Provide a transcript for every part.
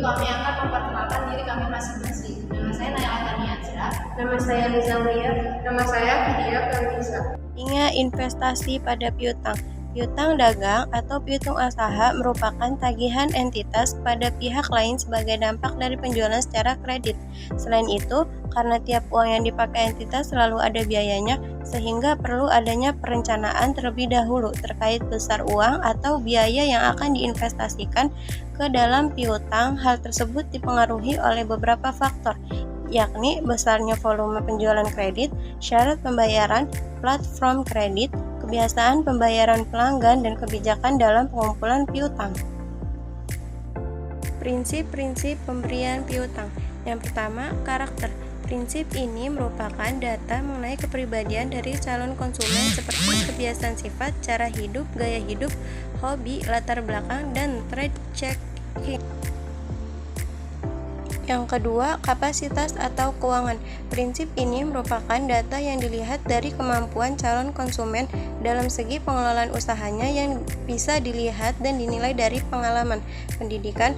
kami akan memperkenalkan diri kami masing-masing. Nama saya Naya Altaniaza. Nama saya Liza Mulia. Nama saya Vidya Pramisa. Ingat investasi pada piutang. Piutang dagang atau piutang usaha merupakan tagihan entitas pada pihak lain sebagai dampak dari penjualan secara kredit. Selain itu, karena tiap uang yang dipakai entitas selalu ada biayanya, sehingga perlu adanya perencanaan terlebih dahulu terkait besar uang atau biaya yang akan diinvestasikan ke dalam piutang. Hal tersebut dipengaruhi oleh beberapa faktor, yakni besarnya volume penjualan kredit, syarat pembayaran, platform kredit, kebiasaan pembayaran pelanggan, dan kebijakan dalam pengumpulan piutang. Prinsip-prinsip pemberian piutang. Yang pertama, karakter. Prinsip ini merupakan data mengenai kepribadian dari calon konsumen seperti kebiasaan sifat, cara hidup, gaya hidup, hobi, latar belakang, dan trade checking. Yang kedua, kapasitas atau keuangan. Prinsip ini merupakan data yang dilihat dari kemampuan calon konsumen dalam segi pengelolaan usahanya yang bisa dilihat dan dinilai dari pengalaman, pendidikan,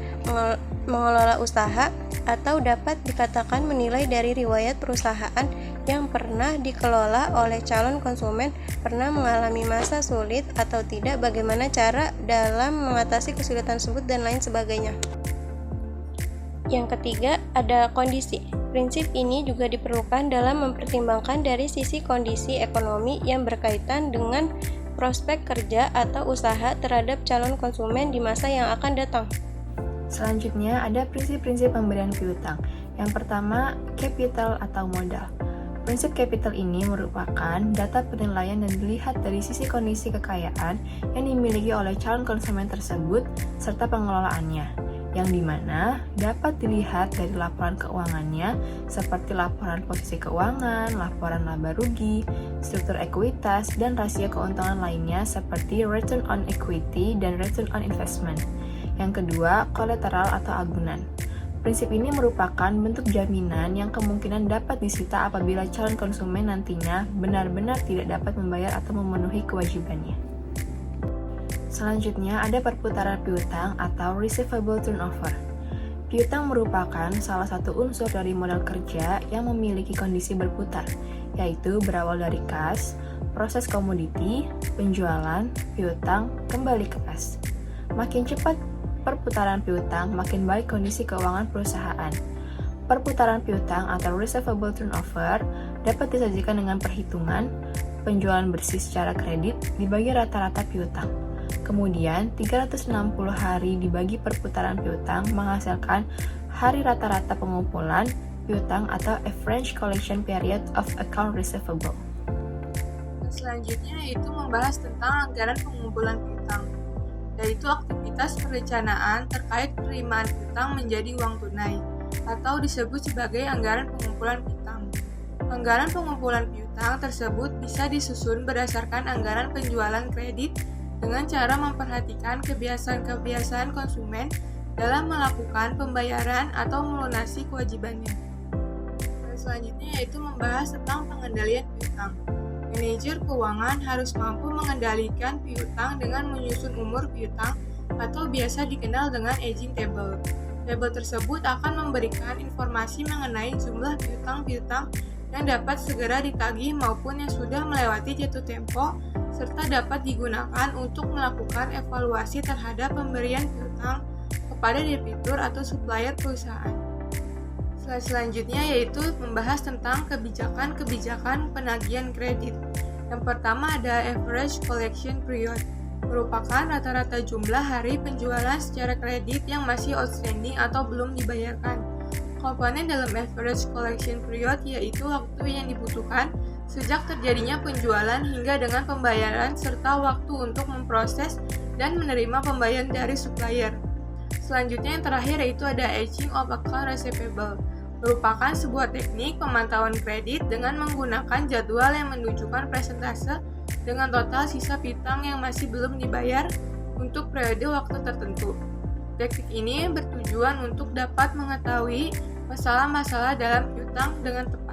mengelola usaha, atau dapat dikatakan menilai dari riwayat perusahaan yang pernah dikelola oleh calon konsumen, pernah mengalami masa sulit atau tidak, bagaimana cara dalam mengatasi kesulitan tersebut, dan lain sebagainya. Yang ketiga, ada kondisi. Prinsip ini juga diperlukan dalam mempertimbangkan dari sisi kondisi ekonomi yang berkaitan dengan prospek kerja atau usaha terhadap calon konsumen di masa yang akan datang. Selanjutnya, ada prinsip-prinsip pemberian piutang. Yang pertama, capital atau modal. Prinsip capital ini merupakan data penilaian dan dilihat dari sisi kondisi kekayaan yang dimiliki oleh calon konsumen tersebut serta pengelolaannya, yang dimana dapat dilihat dari laporan keuangannya seperti laporan posisi keuangan, laporan laba rugi, struktur ekuitas, dan rasio keuntungan lainnya seperti return on equity dan return on investment. Yang kedua, kolateral atau agunan. Prinsip ini merupakan bentuk jaminan yang kemungkinan dapat disita apabila calon konsumen nantinya benar-benar tidak dapat membayar atau memenuhi kewajibannya. Selanjutnya, ada perputaran piutang atau receivable turnover. Piutang merupakan salah satu unsur dari modal kerja yang memiliki kondisi berputar, yaitu berawal dari kas, proses komoditi, penjualan, piutang, kembali ke kas. Makin cepat perputaran piutang, makin baik kondisi keuangan perusahaan. Perputaran piutang atau receivable turnover dapat disajikan dengan perhitungan penjualan bersih secara kredit dibagi rata-rata piutang. Kemudian, 360 hari dibagi perputaran piutang menghasilkan hari rata-rata pengumpulan piutang atau average collection period of account receivable. Selanjutnya yaitu membahas tentang anggaran pengumpulan piutang, yaitu aktivitas perencanaan terkait penerimaan piutang menjadi uang tunai atau disebut sebagai anggaran pengumpulan piutang. Anggaran pengumpulan piutang tersebut bisa disusun berdasarkan anggaran penjualan kredit dengan cara memperhatikan kebiasaan-kebiasaan konsumen dalam melakukan pembayaran atau melunasi kewajibannya. Dan selanjutnya yaitu membahas tentang pengendalian piutang. Manajer keuangan harus mampu mengendalikan piutang dengan menyusun umur piutang atau biasa dikenal dengan aging table. Tabel tersebut akan memberikan informasi mengenai jumlah piutang-piutang yang dapat segera ditagih maupun yang sudah melewati jatuh tempo, serta dapat digunakan untuk melakukan evaluasi terhadap pemberian piutang kepada debitur atau supplier perusahaan. Selanjutnya yaitu membahas tentang kebijakan-kebijakan penagihan kredit. Yang pertama ada average collection period, merupakan rata-rata jumlah hari penjualan secara kredit yang masih outstanding atau belum dibayarkan. Komponen dalam average collection period yaitu waktu yang dibutuhkan sejak terjadinya penjualan hingga dengan pembayaran serta waktu untuk memproses dan menerima pembayaran dari supplier. Selanjutnya yang terakhir yaitu ada aging of account receivable, merupakan sebuah teknik pemantauan kredit dengan menggunakan jadwal yang menunjukkan persentase dengan total sisa piutang yang masih belum dibayar untuk periode waktu tertentu. Teknik ini bertujuan untuk dapat mengetahui masalah-masalah dalam piutang dengan tepat.